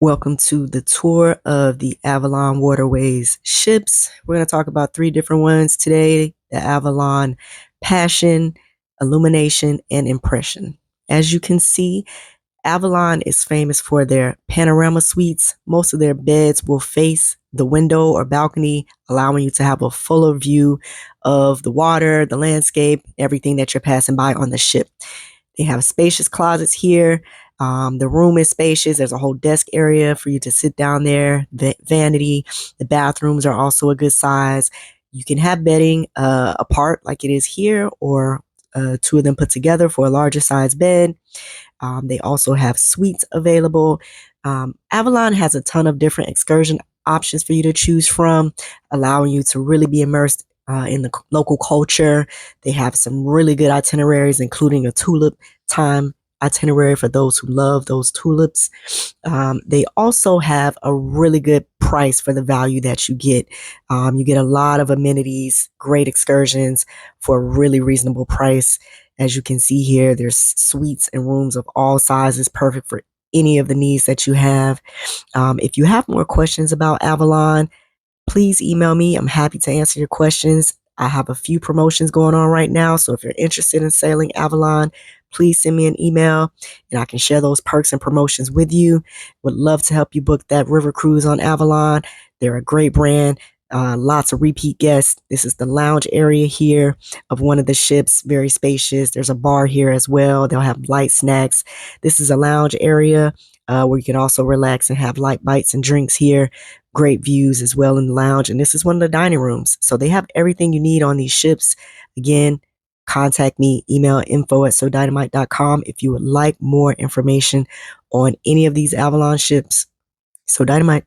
Welcome to the tour of the Avalon Waterways ships. We're going to talk about three different ones today: the Avalon Passion, Illumination, and Impression. As you can see, Avalon is famous for their panorama suites. Most of their beds will face the window or balcony, allowing you to have a fuller view of the water, the landscape, everything that you're passing by on the ship. They have spacious closets here. The room is spacious. There's a whole desk area for you to sit down there. The vanity. The bathrooms are also a good size. You can have bedding apart like it is here, or two of them put together for a larger size bed. They also have suites available. Avalon has a ton of different excursion options for you to choose from, allowing you to really be immersed in the local culture. They have some really good itineraries, including a tulip time itinerary for those who love those tulips. They also have a really good price for the value that you get. You get a lot of amenities, great excursions for a really reasonable price. As you can see here, there's suites and rooms of all sizes, perfect for any of the needs that you have. If you have more questions about Avalon, please email me. I'm happy to answer your questions. I have a few promotions going on right now. So if you're interested in sailing Avalon, please send me an email and I can share those perks and promotions with you. Would love to help you book that river cruise on Avalon. They're a great brand. Lots of repeat guests. This is the lounge area here of one of the ships, very spacious. There's a bar here as well. They'll have light snacks. This is a lounge area where you can also relax and have light bites and drinks here. Great views as well in the lounge. And this is one of the dining rooms. So they have everything you need on these ships. Again, contact me, email info@sodynamite.com if you would like more information on any of these Avalon ships. So Dynamite.